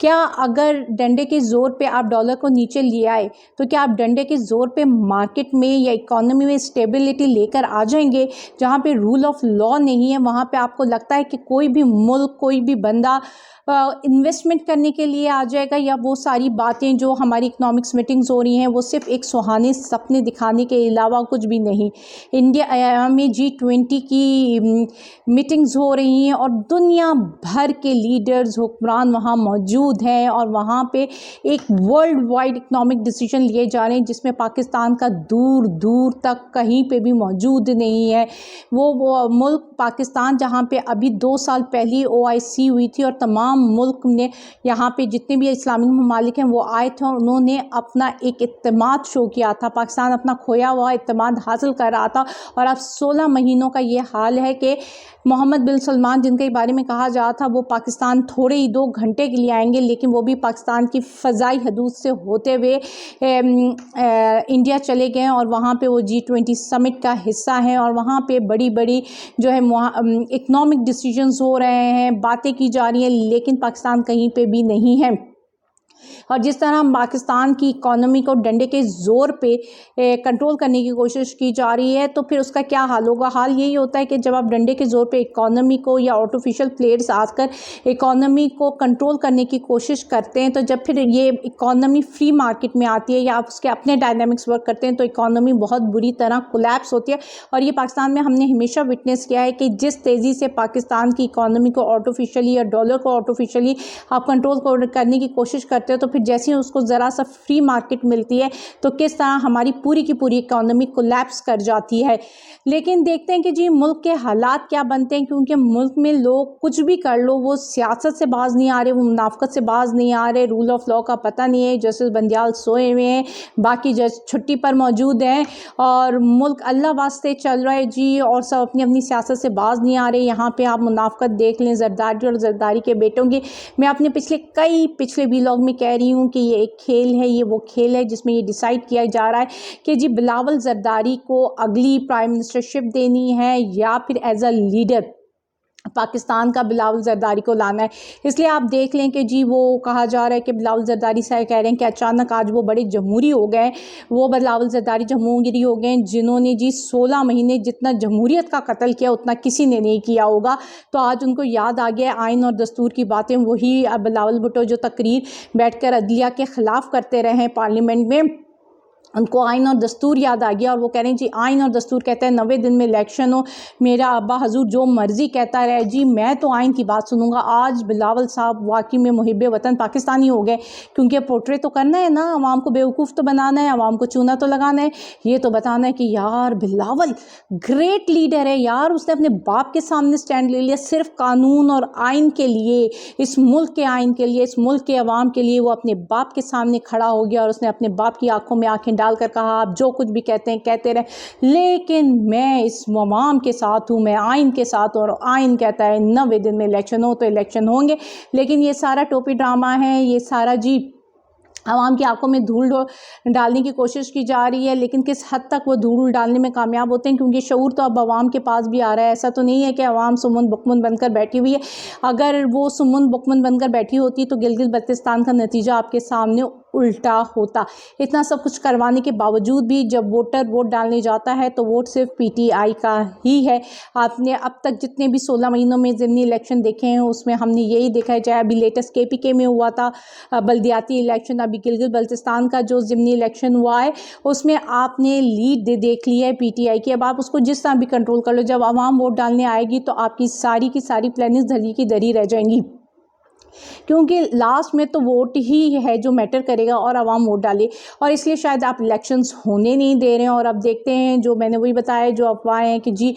کیا اگر ڈنڈے کے زور پہ آپ ڈالر کو نیچے لے آئے تو کیا آپ ڈنڈے کے زور پہ مارکیٹ میں یا اکانومی میں اسٹیبلٹی لے کر آ جائیں گے؟ جہاں پہ رول آف لا نہیں ہے وہاں پہ آپ کو لگتا ہے کہ کوئی بھی ملک، کوئی بھی بندہ انویسٹمنٹ کرنے کے لیے آ جائے گا، یا وہ ساری باتیں جو ہماری اکنامکس میٹنگز ہو رہی ہیں وہ صرف ایک سہانے سپنے دکھانے کے علاوہ کچھ بھی نہیں؟ انڈیا میں G20 کی میٹنگز ہو رہی ہیں اور دنیا بھر کے لیڈرز، حکمران وہاں موجود ہیں، اور وہاں پہ ایک ورلڈ وائڈ اکنامک ڈیسیجن لیے جا رہے ہیں جس میں پاکستان کا دور دور تک کہیں پہ بھی موجود نہیں ہے۔ وہ ملک پاکستان جہاں پہ ابھی 2 سال پہلی OIC ہوئی تھی اور تمام ملک نے یہاں پہ جتنے بھی اسلامی ممالک ہیں وہ آئے تھے اور انہوں نے اپنا ایک اعتماد شو کیا تھا، پاکستان اپنا کھویا ہوا اعتماد حاصل کر رہا تھا، اور اب 16 مہینوں کا یہ حال ہے کہ محمد بن سلمان جن کے بارے میں کہا جا تھا وہ پاکستان تھوڑے ہی 2 گھنٹے کے لیے آئیں گے، لیکن وہ بھی پاکستان کی فضائی حدود سے ہوتے ہوئے انڈیا چلے گئے اور وہاں پہ وہ G20 سمٹ کا حصہ ہیں، اور وہاں پہ بڑی بڑی جو ہے اکنامک ڈیسیجنز ہو رہے ہیں، باتیں کی جا رہی ہیں، لیکن پاکستان کہیں پہ بھی نہیں ہے۔ اور جس طرح پاکستان کی اکانومی کو ڈنڈے کے زور پہ کنٹرول کرنے کی کوشش کی جا رہی ہے تو پھر اس کا کیا حال ہوگا؟ حال یہی ہوتا ہے کہ جب آپ ڈنڈے کے زور پہ اکانومی کو یا آرٹیفیشل پلیئرز آ کر اکانومی کو کنٹرول کرنے کی کوشش کرتے ہیں، تو جب پھر یہ اکانومی فری مارکیٹ میں آتی ہے یا آپ اس کے اپنے ڈائنامکس ورک کرتے ہیں تو اکانومی بہت بری طرح کولیپس ہوتی ہے۔ اور یہ پاکستان میں ہم نے ہمیشہ وٹنس کیا ہے کہ جس تیزی سے پاکستان کی اکانومی کو آرٹیفیشلی یا ڈالر کو آرٹیفیشلی آپ کنٹرول کرنے کی کوشش کرتے ہو تو پھر جیسے ہی اس کو ذرا سا فری مارکیٹ ملتی ہے تو کس طرح ہماری پوری کی پوری اکانومی کولیپس کر جاتی ہے۔ لیکن دیکھتے ہیں کہ جی ملک کے حالات کیا بنتے ہیں، کیونکہ ملک میں لوگ کچھ بھی کر لو وہ سیاست سے باز نہیں آ رہے، وہ منافقت سے باز نہیں آ رہے، رول آف لا کا پتہ نہیں ہے، جسٹس بندیال سوئے ہوئے ہیں، باقی جج چھٹی پر موجود ہیں، اور ملک اللہ واسطے چل رہا ہے جی، اور سب اپنی اپنی سیاست سے باز نہیں آ رہے۔ یہاں پہ آپ منافقت دیکھ لیں زرداری اور زرداری کے بیٹوں کی۔ میں اپنے پچھلے ویلاگ میں کہہ رہی ہوں کہ یہ ایک کھیل ہے، یہ وہ کھیل ہے جس میں یہ ڈیسائیڈ کیا جا رہا ہے کہ جی بلاول زرداری کو اگلی پرائم منسٹرشپ دینی ہے یا پھر ایز اے لیڈر پاکستان کا بلاول زرداری کو لانا ہے۔ اس لیے آپ دیکھ لیں کہ جی وہ کہا جا رہا ہے کہ بلاول زرداری صاحب کہہ رہے ہیں کہ اچانک آج وہ بڑے جمہوری ہو گئے، وہ بلاول زرداری جمہوری ہو گئے جنہوں نے جی 16 مہینے جتنا جمہوریت کا قتل کیا اتنا کسی نے نہیں کیا ہوگا، تو آج ان کو یاد آ گیا آئین اور دستور کی باتیں۔ وہی بلاول بھٹو جو تقریر بیٹھ کر عدلیہ کے خلاف کرتے رہے پارلیمنٹ میں، ان کو آئین اور دستور یاد آ گیا اور وہ کہہ رہے ہیں جی آئین اور دستور کہتے ہیں 90 دن میں الیکشن ہو، میرا ابا حضور جو مرضی کہتا رہے جی میں تو آئین کی بات سنوں گا۔ آج بلاول صاحب واقعی میں محب وطن پاکستانی ہو گئے، کیونکہ پورٹری تو کرنا ہے نا، عوام کو بیوقوف تو بنانا ہے، عوام کو چونا تو لگانا ہے، یہ تو بتانا ہے کہ یار بلاول گریٹ لیڈر ہے یار، اس نے اپنے باپ کے سامنے سٹینڈ لے لیا صرف قانون اور آئین کے لیے، اس ملک کے آئین کے لیے، اس ملک کے عوام کے لیے وہ اپنے باپ کے سامنے کھڑا ہو گیا اور اس نے اپنے باپ کی آنکھوں میں آنکھیں ڈال کر کہا آپ جو کچھ بھی کہتے ہیں کہتے رہیں، لیکن میں اس عوام کے ساتھ ہوں، میں آئین کے ساتھ ہوں، اور آئین کہتا ہے 90 دن میں الیکشن ہو تو الیکشن ہوں گے۔ لیکن یہ سارا ٹوپی ڈرامہ ہے، یہ سارا جی عوام کی آنکھوں میں دھول ڈالنے کی کوشش کی جا رہی ہے، لیکن کس حد تک وہ دھول ڈالنے میں کامیاب ہوتے ہیں، کیونکہ شعور تو اب عوام کے پاس بھی آ رہا ہے۔ ایسا تو نہیں ہے کہ عوام سمن بکمن بن کر بیٹھی ہوئی ہے، اگر وہ سمن بکمن بن کر بیٹھی ہوتی تو گلگت بلتستان کا نتیجہ آپ کے سامنے الٹا ہوتا۔ اتنا سب کچھ کروانے کے باوجود بھی جب ووٹر ووٹ ڈالنے جاتا ہے تو ووٹ صرف PTI کا ہی ہے۔ آپ نے اب تک جتنے بھی 16 مہینوں میں ضمنی الیکشن دیکھے ہیں اس میں ہم نے یہی دیکھا ہے، چاہے ابھی لیٹسٹ KPK میں ہوا تھا بلدیاتی الیکشن، ابھی گلگت بلتستان کا جو ضمنی الیکشن ہوا ہے اس میں آپ نے لیڈ دیکھ لی ہے PTI کی۔ اب آپ اس کو جس طرح بھی کنٹرول کر لو، جب عوام ووٹ ڈالنے آئے گی تو آپ کی ساری پلاننگ دھری کی دھری رہ جائیں گی، کیونکہ لاسٹ میں تو ووٹ ہی ہے جو میٹر کرے گا اور عوام ووٹ ڈالے، اور اس لیے شاید آپ الیکشنز ہونے نہیں دے رہے ہیں۔ اور اب دیکھتے ہیں جو میں نے وہی بتایا جو افواہیں ہیں کہ جی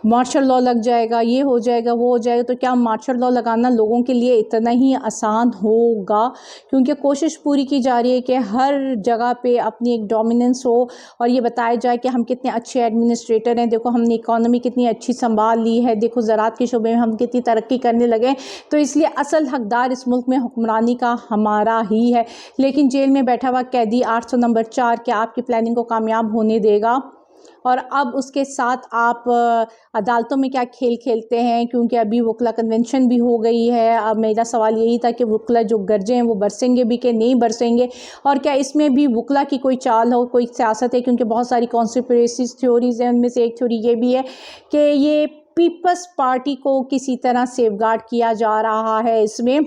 مارشل لا لگ جائے گا، یہ ہو جائے گا وہ ہو جائے گا، تو کیا مارشل لا لگانا لوگوں کے لیے اتنا ہی آسان ہوگا؟ کیونکہ کوشش پوری کی جا رہی ہے کہ ہر جگہ پہ اپنی ایک ڈومیننس ہو اور یہ بتایا جائے کہ ہم کتنے اچھے ایڈمنسٹریٹر ہیں، دیکھو ہم نے اکانومی کتنی اچھی سنبھال لی ہے، دیکھو زراعت کے شعبے میں ہم کتنی ترقی کرنے لگے، تو اس لیے اصل حقدار اس ملک میں حکمرانی کا ہمارا ہی ہے۔ لیکن جیل میں بیٹھا ہوا قیدی 800 نمبر 4 کیا آپ کی پلاننگ کو کامیاب ہونے دے گا؟ اور اب اس کے ساتھ آپ عدالتوں میں کیا کھیل کھیلتے ہیں، کیونکہ ابھی وکلا کنونشن بھی ہو گئی ہے۔ اب میرا سوال یہی تھا کہ وکلا جو گرجے ہیں وہ برسیں گے بھی کہ نہیں برسیں گے، اور کیا اس میں بھی وکلا کی کوئی چال ہو، کوئی سیاست ہے، کیونکہ بہت ساری کانسپریسی تھیوریز ہیں، ان میں سے ایک تھیوری یہ بھی ہے کہ یہ پیپلز پارٹی کو کسی طرح سیف گارڈ کیا جا رہا ہے اس میں،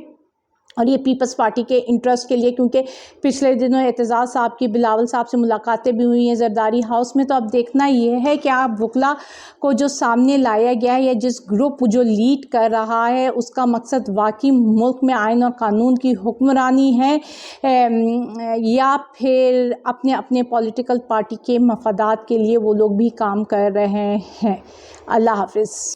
اور یہ پیپلز پارٹی کے انٹرسٹ کے لیے، کیونکہ پچھلے دنوں اعتزاز صاحب کی بلاول صاحب سے ملاقاتیں بھی ہوئی ہیں زرداری ہاؤس میں۔ تو اب دیکھنا یہ ہے کہ آپ وکلا کو جو سامنے لایا گیا ہے یا جس گروپ جو لیڈ کر رہا ہے اس کا مقصد واقعی ملک میں آئین اور قانون کی حکمرانی ہے یا پھر اپنے اپنے پولیٹیکل پارٹی کے مفادات کے لیے وہ لوگ بھی کام کر رہے ہیں۔ اللہ حافظ۔